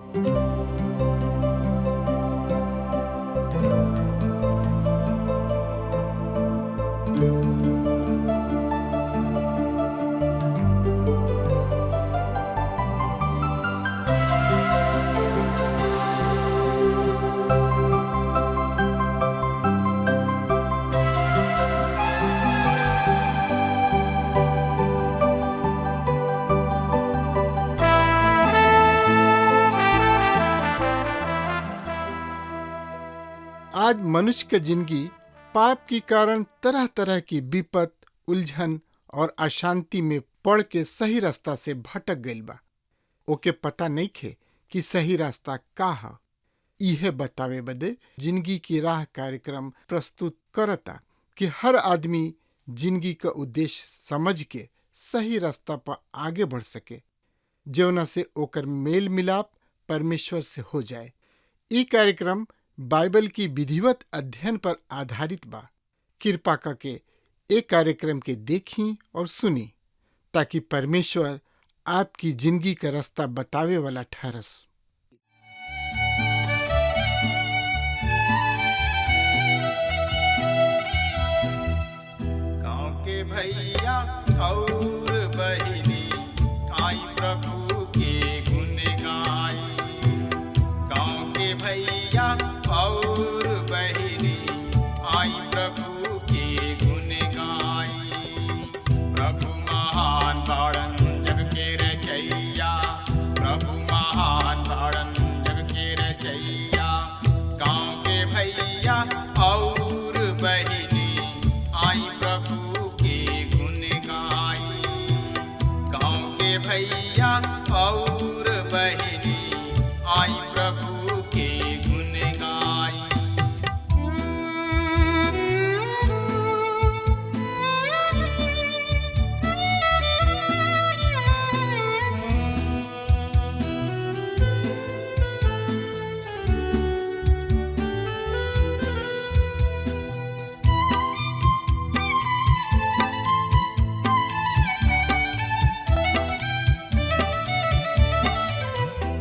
आज मनुष्य के जिंदगी पाप के कारण तरह तरह की विपत, उलझन और अशांति में पड़ के सही रास्ता से भटक गईल बा। ओके पता नहीं खे कि सही रास्ता का है। यह बतावे बदे जिंदगी की राह कार्यक्रम प्रस्तुत करता कि हर आदमी जिंदगी का उद्देश्य समझ के सही रास्ता पर आगे बढ़ सके, जौना से ओकर मेल मिलाप परमेश्वर से हो जाए। ये कार्यक्रम बाइबल की विधिवत अध्ययन पर आधारित बा। कृपा करके एक कार्यक्रम के देखी और सुनी ताकि परमेश्वर आपकी जिंदगी का रास्ता बतावे वाला ठहरस। गाँव के भैया और बहिनी आई प्रभु के गुण गाई। गाँव के भैया और बहिनी आई प्रभु के गुण गाई। प्रभु महान बाड़न जग के रचैया, प्रभु महान बाड़न जग के रचैया। गाँव के भैया और बहिनी आई प्रभु के गुण गाई। गाँव के भैया और बहिनी आई प्रभु के गुण गाई।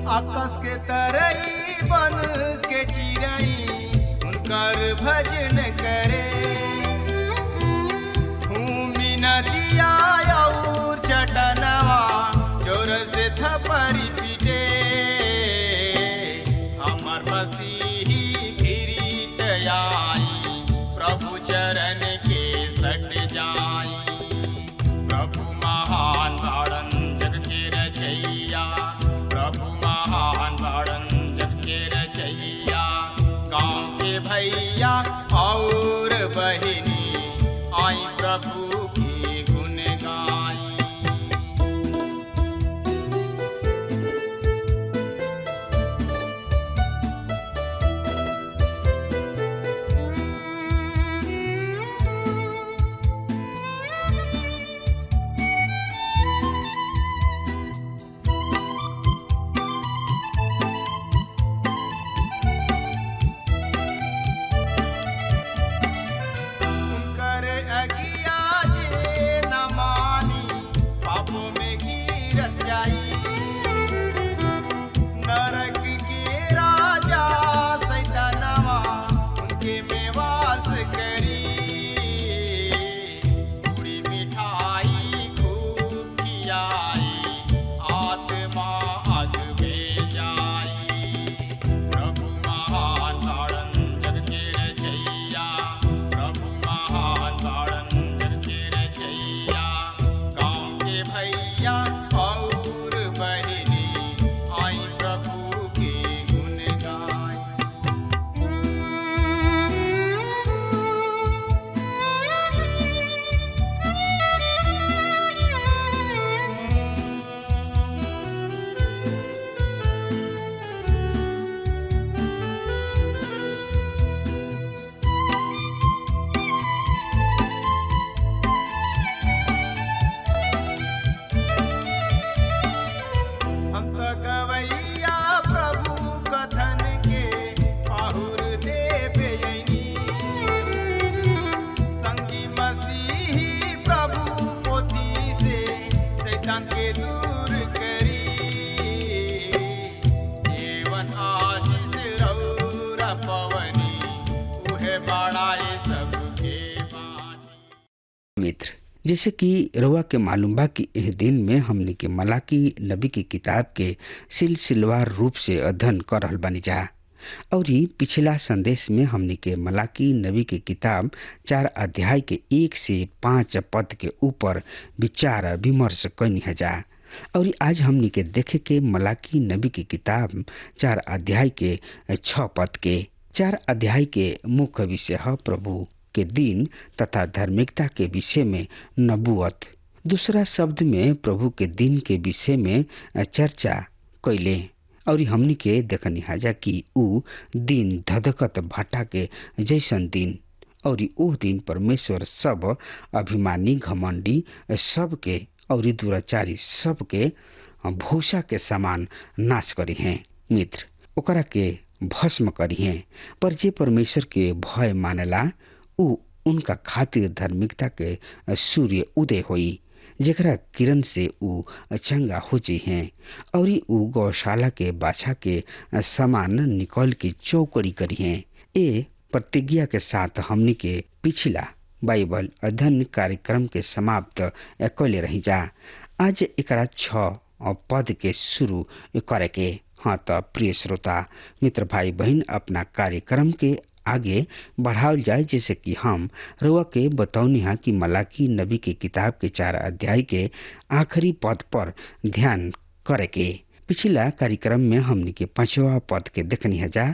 आकाश के तरई बन के चिरई उनकर भजन करे। भूमि नदिया और चटनवा जोर से थपरी पीटे। हमर मसीही फिरीत आई, प्रभु चरण के सट जाई। प्रभु महान बाड़न जग के रचैया, प्रभु महान बाड़न जग के रचैया। गाँव के भैया और बहिनी आई प्रभु के गुण जैसे कि रउआ के मालूम बा कि एह दिन में हमने के मलाकी नबी की किताब के सिलसिलेवार रूप से अध्ययन कर रहल बानी जा। और पिछला संदेश में हमने के मलाकी नबी के किताब 4 अध्याय के 1 से 5 पद के ऊपर विचार विमर्श कैनी है जा। और आज हमने के देखे के मलाकी नबी की किताब 4 अध्याय के 6 पद के 4 अध्याय के मुख्य विषय है प्रभु के दिन तथा धार्मिकता के विषय में नबूवत। दूसरा शब्द में प्रभु के दिन के विषय में चर्चा कैले। और हमनी के देखनी हाजा कि ऊ दिन धधकत भाटा के जैसन दिन, और ओह दिन परमेश्वर सब अभिमानी घमंडी सबके और दुराचारी सबके भूसा के समान नाश करी हैं मित्र, ओकरा के भस्म करी हैं। पर जे परमेश्वर के भय मानेला ऊ उनका खातिर धार्मिकता के सूर्य उदय होई, जेकरा किरण से ऊ चंगा हो जी हैं। और ऊ गौशाला के बाछा के समान निकल के चौकड़ी करी हैं। ए प्रतिज्ञा के साथ हमनी के पिछला बाइबल अध्ययन कार्यक्रम के समाप्त कैले रही जा। आज एकरा 6 पद के शुरू करे के। हाँ तो प्रिय श्रोता मित्र भाई बहन, अपना कार्यक्रम के आगे बढ़ावल जाए, जैसे कि हम रउआ के बतौनी है कि मलाकी नबी की किताब के 4 अध्याय के आखिरी पद पर ध्यान करे के। पिछला कार्यक्रम में हमने के 5वां पद के देखनी है जा।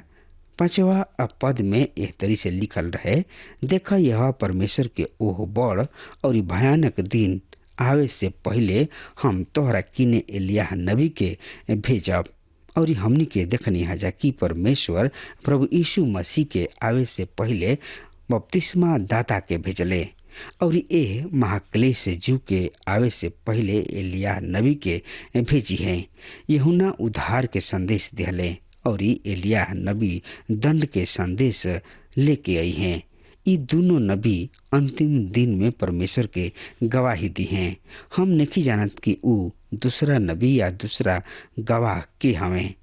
5वां पद में एह तरी से लिखल रहे, देखा यह परमेश्वर के ओह बड़ और भयानक दिन आवे से पहले हम तोहरा किने एलिय्याह नबी के भेजब। और हमनी के देखनी है जा कि परमेश्वर प्रभु यीशु मसीह के आवे से पहले बपतिस्मा दाता के भेजले। और एह महाक्लेश जू के आवे से पहले एलिय्याह नबी के भेजी हैं। यूहन्ना उद्धार के संदेश दिहले और एलिय्याह नबी दंड के संदेश लेके आई हैं। ये दोनों नबी अंतिम दिन में परमेश्वर के गवाही दी हैं। हम नहीं जानत कि ऊ दूसरा नबी या दूसरा गवाह के हमें,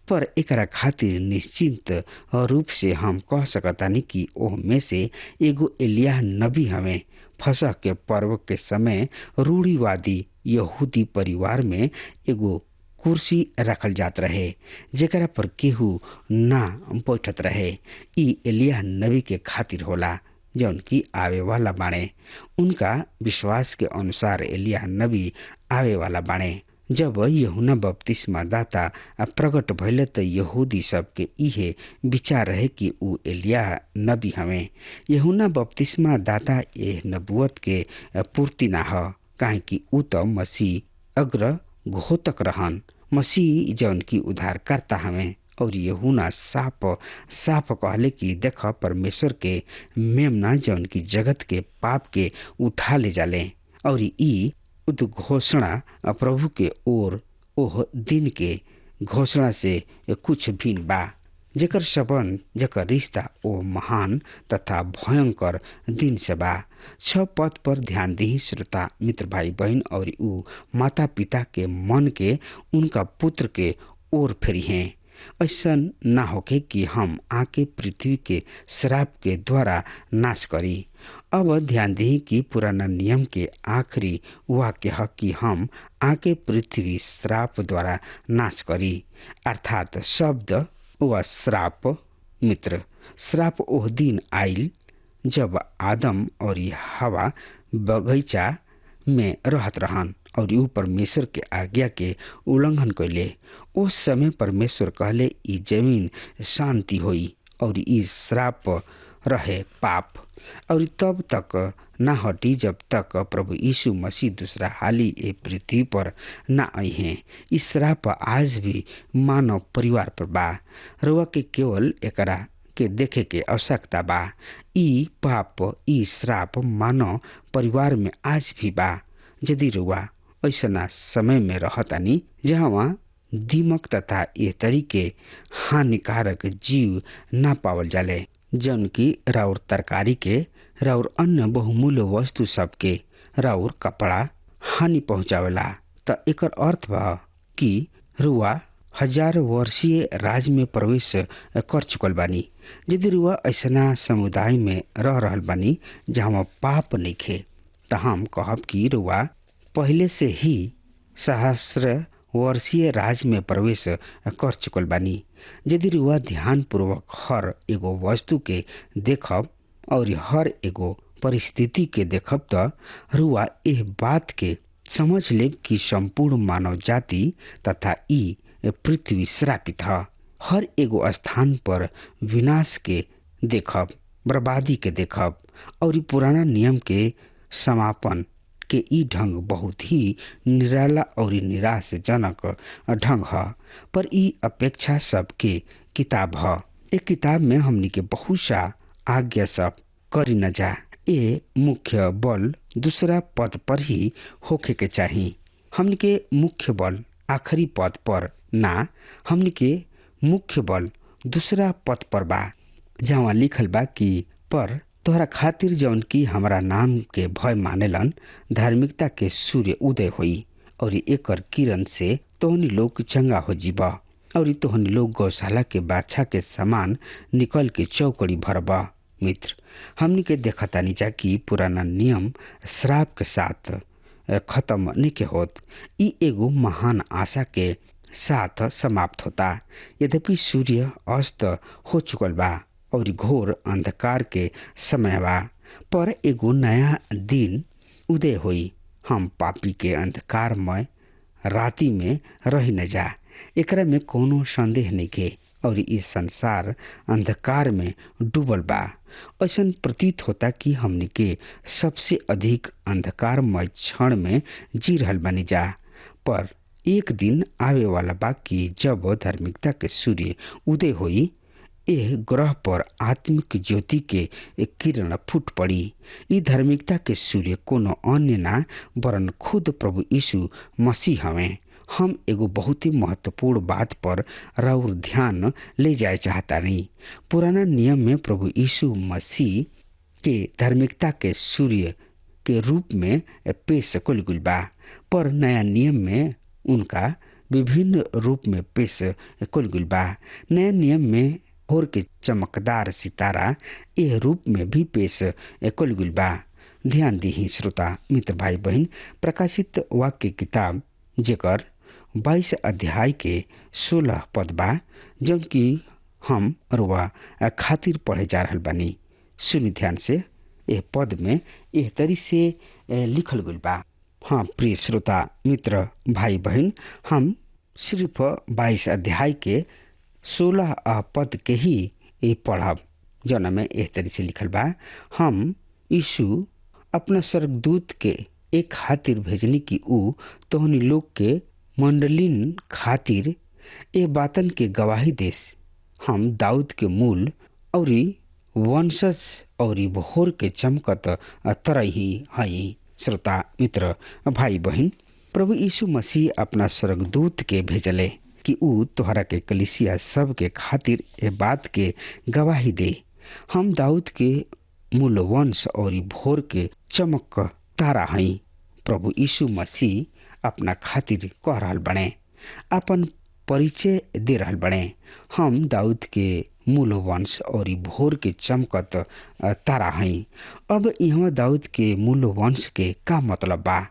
पर एकरा खातिर निश्चिंत रूप से हम कह सकतानी कि ओह में से एगो एलिय्याह नबी हमें। फसह के पर्व के समय रूढ़िवादी यहूदी परिवार में एगो कुर्सी रखल जात रहे, जेकरा पर केहू ना बैठत रहे। ई एलिय्याह नबी के खातिर होला जौन की आवे वाला बाणे। उनका विश्वास के अनुसार एलिय्याह नबी आवे वाला बाणे। जब यूहन्ना बपतिस्मा दाता प्रकट भइले त यहूदी सब के इहे विचार रहे कि ऊ एलिय्याह नबी हमें। यूहन्ना बपतिस्मा दाता एह नबुवत के पूर्ति ना ह, काहे कि ऊ तो मसीह अग्र घोतक रहन, मसीह जौन की उद्धारकर्ता हमें। और यूहन्ना साफ कहले कि देख परमेश्वर के मेमना जौन की जगत के पाप के उठा ले जाले। और ई उद्घोषणा प्रभु के ओर ओह दिन के घोषणा से कुछ भिन्न बा, जेकर संबंध जेकर रिश्ता ओ महान तथा भयंकर दिन से बा। 6 पद पर ध्यान दी श्रोता मित्र भाई बहन। और ऊ माता पिता के मन के उनका पुत्र के ओर फेरी हैं। ऐसा ना होके कि हम आके पृथ्वी के श्राप के द्वारा नाश करी। अब ध्यान दी कि पुराना नियम के आखिरी वाक्य है कि हम आके पृथ्वी श्राप द्वारा नाश करी, अर्थात शब्द व श्राप मित्र। श्राप ओह दिन आइल जब आदम और हवा बगीचा में रहत रहन और यू परमेश्वर के आज्ञा के उल्लंघन कैले। उस समय परमेश्वर कहले ई जमीन शांति होई और ई श्राप रहे पाप। और तब तक ना हटी जब तक प्रभु यीशु मसीह दूसरा हाली ए पृथ्वी पर ना आई हैं। इस श्राप आज भी मानव परिवार पर बा। रउआ के केवल एकरा के देखे के आवश्यकता बा। ई पाप ई श्राप मानव परिवार में आज भी बा। यदि रउआ ऐसा समय में रहतानी जहाँ दीमक तथा ये तरीके हानिकारक जीव ना पावल जाले, जन की राउर तरकारी के राउर अन्य बहुमूल्य वस्तु सबके राउर कपड़ा हानि पहुँचावेला, त एकर अर्थ बा कि रुआ 1000 वर्षीय राज में प्रवेश कर चुकल बानी। यदि रुआ ऐसा समुदाय में रह रहल बानी जहाँ पाप नइखे, तो हम कहब कि रुआ पहले से ही सहस्र वर्षीय राज में प्रवेश कर चुकल बानी। यदि रुआ ध्यान पूर्वक हर एगो वस्तु के देखब और हर एगो परिस्थिति के देखब तो रुआ एह बात के समझ लेब कि संपूर्ण मानव जाति तथा ई पृथ्वी श्रापित है। हर एगो स्थान पर विनाश के देखब, बर्बादी के देखब और ई पुराना नियम के समापन के ई ढंग बहुत ही निराला और निराशजनक ढंग है। पर ई अपेक्षा सबके किताब है। एक किताब में हमनी के बहुत सा आज्ञा सब करी न जा। ये मुख्य बल दूसरा पद पर ही होखे के चाहिए। हमनी के मुख्य बल आखिरी पद पर ना, हमनी के मुख्य बल दूसरा पद पर बा, जहाँ लिखल बा कि पर तोहरा खातिर जौन की हमारा नाम के भय मानेलन धार्मिकता के सूर्य उदय होई और एकर किरण से तोहनी लोग चंगा हो जीबा और तोहनी लोग गौशाला के बाछा के समान निकल के चौकड़ी भरबा। मित्र, हमनी के देखतानी जा कि पुराना नियम श्राप के साथ खत्म नहीं के होत, ई एगो महान आशा के साथ समाप्त होता। यद्यपि सूर्य अस्त हो चुकल बा और घोर अंधकार के समय बा, पर एगो नया दिन उदय होई। हम पापी के अंधकारमय राति में रही न जा, एकरा में कोनो संदेह नहीं के। और इस संसार अंधकार में डूबल बा। ऐसन प्रतीत होता कि हमनी के सबसे अधिक अंधकारमय क्षण में जी रहल बनी जा। पर एक दिन आवे वाला बा कि जब धार्मिकता के सूर्य उदय होई, यह ग्रह पर आत्मिक ज्योति के एक किरण फूट पड़ी। ई धार्मिकता के सूर्य कोनो अन्य ना वरन खुद प्रभु यीशु मसीह हमें। हम एगो बहुत ही महत्वपूर्ण बात पर राउर ध्यान ले जाए चाहता नहीं। पुराना नियम में प्रभु यीशु मसीह के धार्मिकता के सूर्य के रूप में पेश कइल गइल बा, पर नया नियम में उनका विभिन्न रूप में पेश कइल गइल बा। नया नियम में भोर के चमकदार सितारा यह रूप में भी पेश कइल गइल बा। ध्यान दी श्रोता मित्र भाई बहन, प्रकाशित वाक्य किताब जेकर 22 अध्याय के 16 पद बा, जौन की हम रुआ खातिर पढ़े जा रहल बानी। सुनी ध्यान से, यह पद में एह तरी से लिखल गइल बा। हाँ प्रिय श्रोता मित्र भाई बहन, हम सिर्फ 22 अध्याय के 16 पद के ही पढ़ब, जौन में एह तरी से लिखल बा। हम यीशु अपना स्वर्गदूत के एक खातिर भेजनी की ऊ तोहनी लोग के मंडलिन खातिर ए बातन के गवाही देस। हम दाऊद के मूल और वंशज और भोर के चमकत तरही हई। श्रोता मित्र भाई बहन, प्रभु यीशु मसीह अपना स्वर्गदूत के भेजले कि ऊ तोहरा के कलीसिया सब के खातिर ए बात के गवाही दे। हम दाऊद के मूल वंश और भोर के चमक तारा हई। प्रभु यीशु मसीह अपना खातिर कह रहल बने, अपन परिचय दे रहल बने। हम दाऊद के मूल वंश और भोर के चमकत तारा हई। अब यहाँ दाऊद के मूल वंश के का मतलब बा?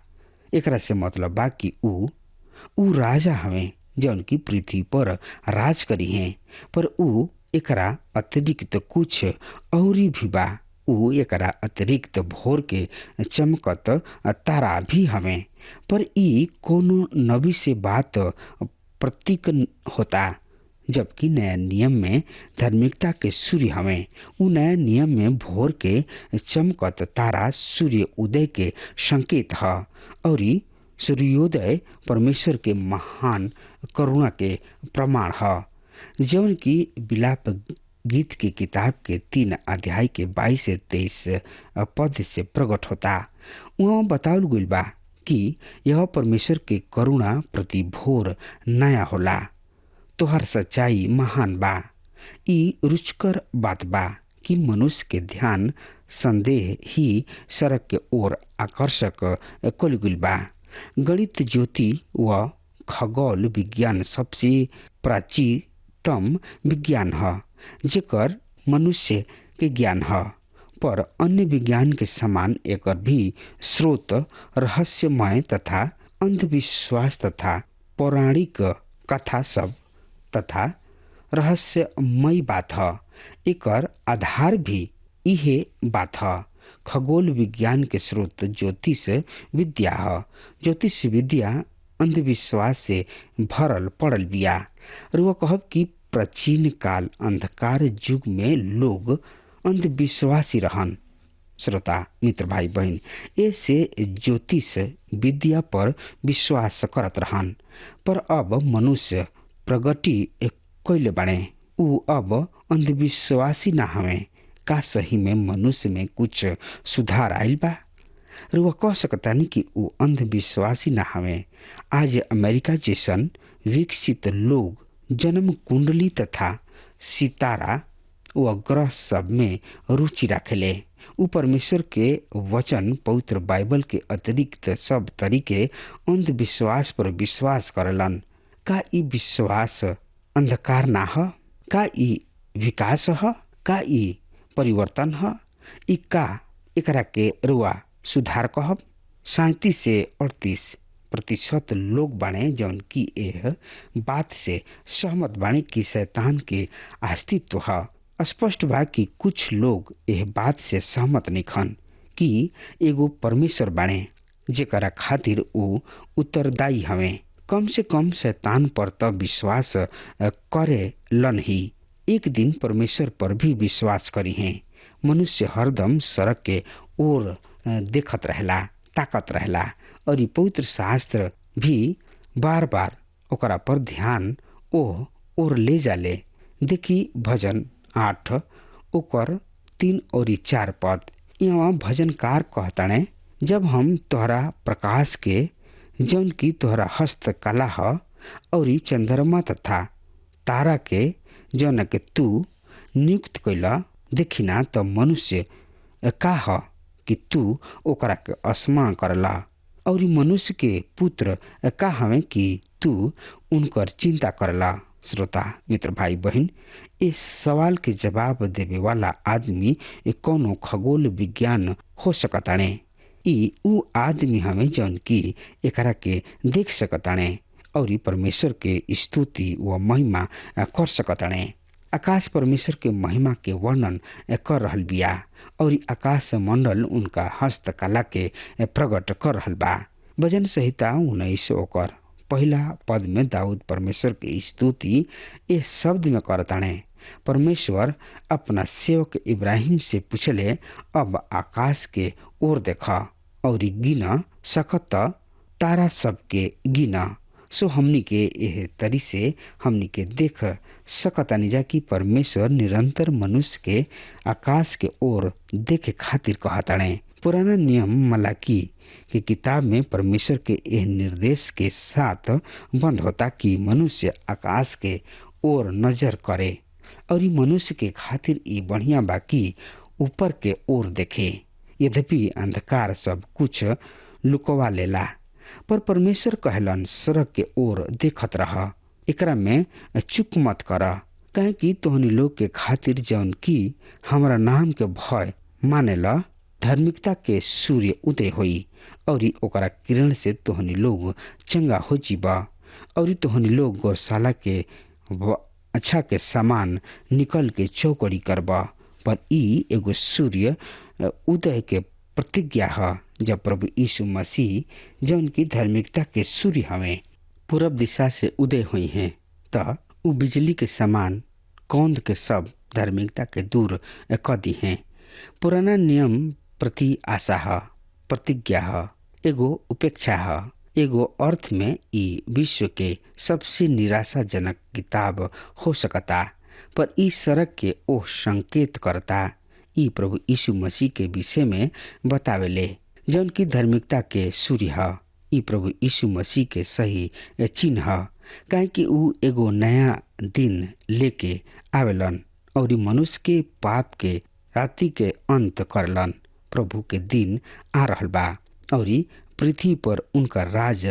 एकरा से मतलब बा कि ऊ राजा हवे जौन की पृथ्वी पर राज करी हैं, पर ऊ एकरा अतिरिक्त कुछ औरी भी बा। ऊ एकरा अतिरिक्त भोर के चमकत तारा भी हमें, पर ई कोनो नबी से बात प्रतीक होता। जबकि नया नियम में धार्मिकता के सूर्य हमें, ऊ नया नियम में भोर के चमकत तारा सूर्य उदय के संकेत है और सूर्योदय परमेश्वर के महान करुणा के प्रमाण है, जौन की विलाप गीत की किताब के 3 अध्याय के 22 से 23 पद से प्रकट होता। वहाँ बतावल गइल बा कि यह परमेश्वर के करुणा प्रति भोर नया होला। तोहर सच्चाई महान बा। ई रुचकर बात बा कि मनुष्य के ध्यान संदेह ही सड़क के ओर आकर्षक कइल गइल बा। गणित, ज्योति व खगोल विज्ञान सबसे प्राचीनतम विज्ञान है जेकर मनुष्य के ज्ञान है, पर अन्य विज्ञान के समान एकर भी स्रोत रहस्यमय तथा अंधविश्वास तथा पौराणिक कथा सब तथा रहस्यमय बात ह। एकर आधार भी इहे बात ह। खगोल विज्ञान के स्रोत ज्योतिष विद्या ह। ज्योतिष विद्या अंधविश्वास से भरल पड़ल बिया। रुआ कहब कि प्राचीन काल अंधकार युग में लोग अंधविश्वासी रहन। श्रोता मित्र भाई बहन, ऐसे ज्योतिष विद्या पर विश्वास करत रहन। पर अब मनुष्य प्रगति कैले बाणे, ऊ अब अंधविश्वासी ना हवे। का सही में मनुष्य में कुछ सुधार आइल बा? रुआ कह सकतानी कि ऊ अंधविश्वासी ना हवे। आज अमेरिका जैसन विकसित लोग जन्म कुंडली तथा सितारा व ग्रह सब में रुचि रखेले। ऊ परमेश्वर के वचन पवित्र बाइबल के अतिरिक्त सब तरीके अंधविश्वास पर विश्वास करलन। का ई विश्वास अंधकार ना ह? का ई विकास ह? का ई परिवर्तन ह? ई का एकरा के रुआ सुधार कहब? 37 से 38% लोग बाणे जौन की यह बात से सहमत बाणे कि शैतान के अस्तित्व ह। स्पष्ट बा कि कुछ लोग यह बात से सहमत निखन कि एगो परमेश्वर बाणे जेकरा खातिर ऊ उत्तरदायी हवे। कम से कम शैतान पर त विश्वास करे लन ही, एक दिन परमेश्वर पर भी विश्वास करी हैं। मनुष्य हरदम सड़क के ओर देखत रहला, ताकत रहला और पवित्र शास्त्र भी बार बार ओकरा पर ध्यान ओर ले जाले। देखी भजन 8 ओकर 3 और 4 पद। यहाँ भजनकार कहताणे, जब हम तोहरा प्रकाश के जौन की तोहरा हस्तकला ह और चंद्रमा तथा तारा के जौन के तू नियुक्त कैला देखिना त मनुष्य का ह कि तू ओकरा के स्मरण करला और मनुष्य के पुत्र का हवे कि तू उनकर चिंता करला। श्रोता मित्र भाई बहन, इस सवाल के जवाब देवे वाला आदमी कोनो खगोल विज्ञान हो सकताणे। ई ऊ आदमी हमें जौन की एकरा के देख सकताणे और परमेश्वर के स्तुति व महिमा कर सकताणे। आकाश परमेश्वर के महिमा के वर्णन कर रहल बिया और आकाश मंडल उनका हस्तकला के प्रकट कर रहल बा। भजन संहिता 19 ओकर पहला पद में दाऊद परमेश्वर के स्तुति इस शब्द में करताणे। परमेश्वर अपना सेवक इब्राहिम से पूछले, अब आकाश के ओर देखा और गिना सकत तारा सबके गिना। सो हमनी के यह तरी से हमनी के देख सकतानी जा कि परमेश्वर निरंतर मनुष्य के आकाश के ओर देखे खातिर कहताणे। पुराना नियम मलाकी की किताब में परमेश्वर के यह निर्देश के साथ बंद होता कि मनुष्य आकाश के ओर नजर करे और मनुष्य के खातिर ये बढ़िया बा कि ऊपर के ओर देखे। यद्यपि अंधकार सब कुछ लुकवा लेला, पर परमेश्वर कहलन सड़क के ओर देखत रह, एकरा में चुप मत कर, काहे कि तोहनी लोग के खातिर जौन की हमारा नाम के भय मानेला धार्मिकता के सूर्य उदय होई और ओकरा किरण से तोहनी लोग चंगा हो जीबा और तोहनी लोग गौशाला के अच्छा के सामान निकल के चौकड़ी करबा। पर ई एगो सूर्य उदय के प्रतिज्ञा है जब प्रभु यीशु मसीह जौन की धार्मिकता के सूर्य हमें पूरब दिशा से उदय हुई हैं त उ बिजली के समान कौंध के सब धार्मिकता के दूर क दी हैं। पुराना नियम प्रति आशा है, प्रतिज्ञा है, एगो उपेक्षा है। एगो अर्थ में ई विश्व के सबसे निराशाजनक किताब हो सकता, पर ई सड़क के ओह संकेत करता। ई प्रभु यीशु मसीह के विषय में बतावेले जौन की धार्मिकता के सूर्य है। ई प्रभु यीशु मसीह के सही चिन्ह है, काहे कि ऊ एगो नया दिन लेके आवेलन और मनुष्य के पाप के राति के अंत करलन। प्रभु के दिन आ रहल बा और पृथ्वी पर उनका राज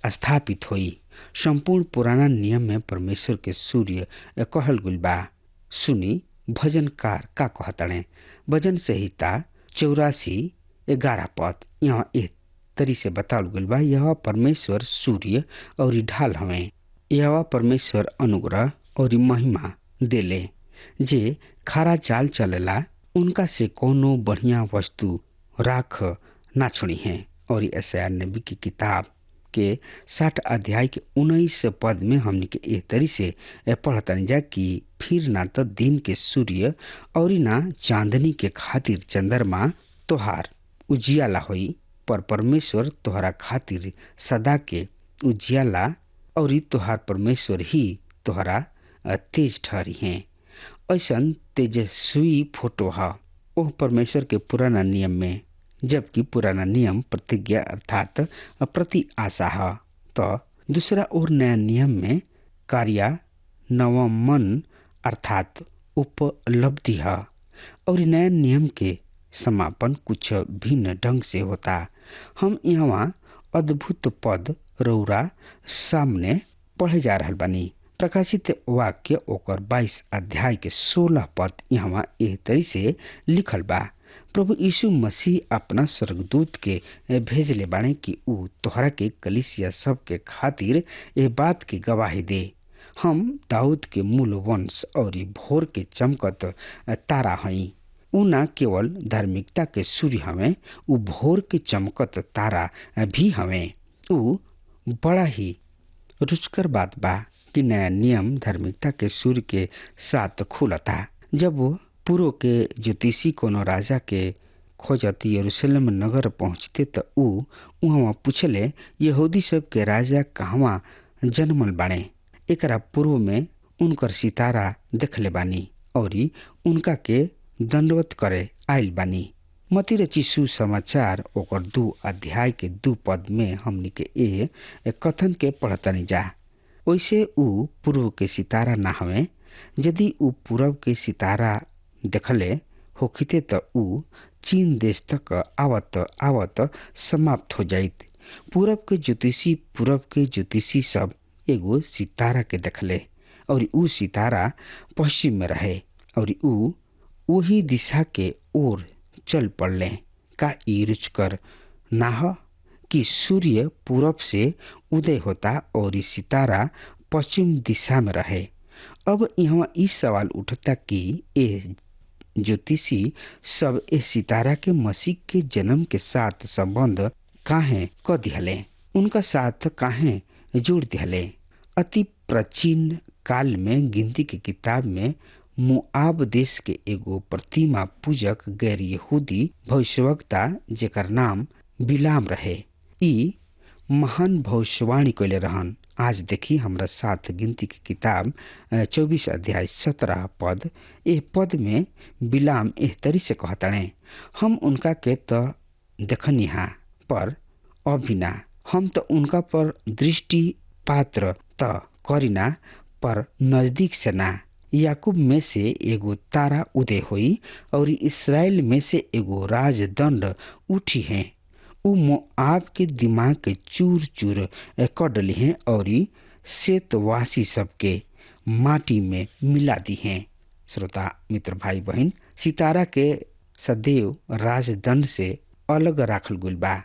स्थापित होई। संपूर्ण पुराना नियम में परमेश्वर के सूर्य कहल गुल बा। सुनी भजनकार का कहतड़े। भजन संहिता 84:11 पद यहाँ एक तरी से बतावल गइल बा, यह परमेश्वर सूर्य और ढाल हवे, यह परमेश्वर अनुग्रह और महिमा देले, जे खारा चाल चलेला उनका से कोनो बढ़िया वस्तु राख ना छोड़ी है। और यशायाह नबी की किताब के 60 अध्याय के 19 पद में हमने के एक तरी से पढ़तनी जा कि फिर ना तो दिन के सूर्य और ना चांदनी के खातिर चंद्रमा तोहार उजियाला होई, पर परमेश्वर तोहरा खातिर सदा के उजियाला और तोहार परमेश्वर ही तोहरा तेज ठहरी हैं। ऐसन तेजस्वी फोटो है ओह परमेश्वर के पुराना नियम में, जबकि पुराना नियम प्रतिज्ञा अर्थात प्रति आशा है, तो दूसरा और नया नियम में कार्यान्वयन अर्थात उपलब्धि है। और नया नियम के समापन कुछ भिन्न ढंग से होता। हम यहाँ अद्भुत पद रौरा सामने पढ़े जा रहा बानी। प्रकाशित वाक्य ओकर 22 अध्याय के 16 पद यहाँ एह तरी से लिखल बा, प्रभु यीशु मसीह अपना स्वर्गदूत के भेजले बाणे कि ऊ तोहरा के कलीसिया सब के खातिर ए बात की गवाही दे, हम दाऊद के मूल वंश और भोर के चमकत तारा हई। ऊ न केवल धार्मिकता के सूर्य हमें, ऊ भोर के चमकत तारा भी हमें। ऊ बड़ा ही रुचकर बात बा कि नया नियम धार्मिकता के सूर्य के साथ खुलता। जब वो पूर्व के ज्योतिषी कोनो राजा के खोजत यरूशलेम नगर पहुँचते तो ऊ वहाँ पूछले, यहूदी सब के राजा कहवा जन्मल बाणे? एकरा पूर्व में उनकर सितारा देखले बानी और उनका के दंडवत करे आयल बानी। मती रची सुसमाचार ओकर 2 अध्याय के 2 पद में हमनी के ए कथन के पढ़तनी जा, वैसे ऊ पूर्व के सितारा ना हवे। यदि ऊ पूर्व के सितारा देखले होखिते तो ऊ चीन देश तक आवत आवत समाप्त हो जाइत। पूर्व के ज्योतिषी सब एगो सितारा के देखले और ऊ सितारा पश्चिम में रहे और ऊ वही दिशा के ओर चल पड़ले। का ई रुचकर ना हो कि सूर्य पूरब से उदय होता और इस सितारा पश्चिम दिशा में रहे। अब यहाँ इस सवाल उठता कि ये ज्योतिषी सब इस सितारा के मसीह के जन्म के साथ संबंध काहे क दिहले, उनका साथ काहे जोड़ दिहले। अति प्राचीन काल में गिनती की किताब में मोआब देश के एगो प्रतिमा पूजक गैर यहूदी भविष्यवक्ता जेकर नाम बिलाम रहे, ई महान भविष्यवाणी कैले रहन। आज देखी हमरा साथ गिनती की किताब 24 अध्याय 17 पद। एह पद में बिलाम एह तरी से कहतड़े, हम उनका के तो देखनिहा पर अभिना, हम तो उनका पर दृष्टि पात्र त करिना पर नजदीक से ना। याकूब में से एगो तारा उदय हुई और इस्राएल में से एगो राजदंड उठी है। उ मोआब के दिमाग के चूर चूर कर डली हैं और शेतवासी सबके माटी में मिला दी हैं। श्रोता मित्र भाई बहन, सितारा के सदैव राजदंड से अलग राखल गुल बा।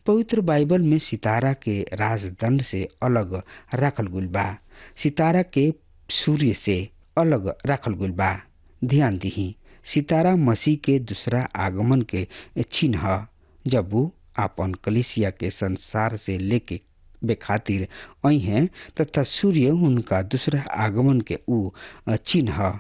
पवित्र बाइबल में सितारा के राजदंड से अलग राखल गुल बा, सितारा के सूर्य से अलग राखल गुल बा। ध्यान दीही, सितारा मसीह के दूसरा आगमन के चिन्ह है, जब वो आपन कलीसिया के संसार से लेके बेखातिर आई हैं, तथा सूर्य उनका दूसरा आगमन के ऊ चिन्ह है,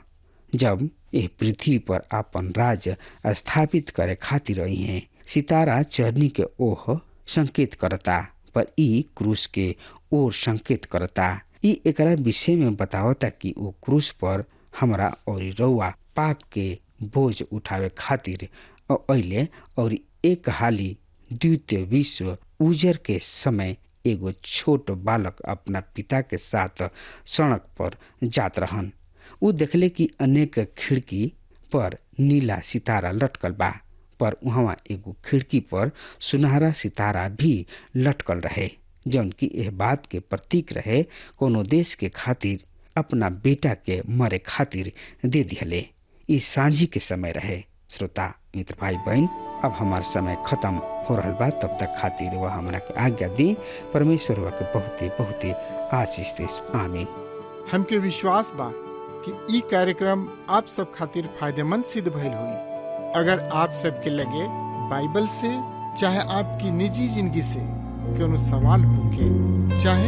जब यह पृथ्वी पर आपन राज स्थापित करे खातिर आई हैं। सितारा चरनी के ओह संकेत करता, पर ई क्रूस के ओर संकेत करता। ई एकरा विषय में बतावता कि वो क्रूस पर हमरा और रउआ पाप के बोझ उठावे खातिर अइले और एक हाली द्वितीय विश्व उजर के समय एगो छोट बालक अपना पिता के साथ सड़क पर जात रहन। वो देखले कि अनेक खिड़की पर नीला सितारा लटकल बा, पर वहाँ एगो खिड़की पर सुनहरा सितारा भी लटकल रहे, जौन की यह बात के प्रतीक रहे कोनो देश के खातिर अपना बेटा के मरे खातिर दे दिहले। ई सांझी के समय रहे। श्रोता मित्र भाई बहन, अब हमार समय खत्म हो रहा बा। तब तक खातिर वह हमरा के आज्ञा दी। परमेश्वर वह के बहुते बहुते आशीष देश। आमीन। हमके विश्वास बा कि ई कार्यक्रम आप सब खातिर फायदेमंद सिद्ध भइल हुई। अगर आप सबके लगे बाइबल से चाहे आपकी निजी जिंदगी से कोनो सवाल होके चाहे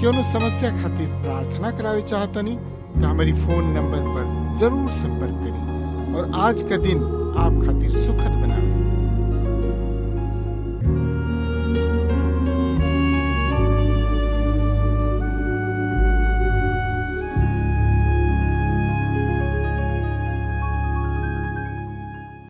कोनो समस्या खातिर प्रार्थना करावे चाहतनी तो हमारी फोन नंबर पर जरूर संपर्क करें और आज का दिन आप खातिर सुखद बनावे।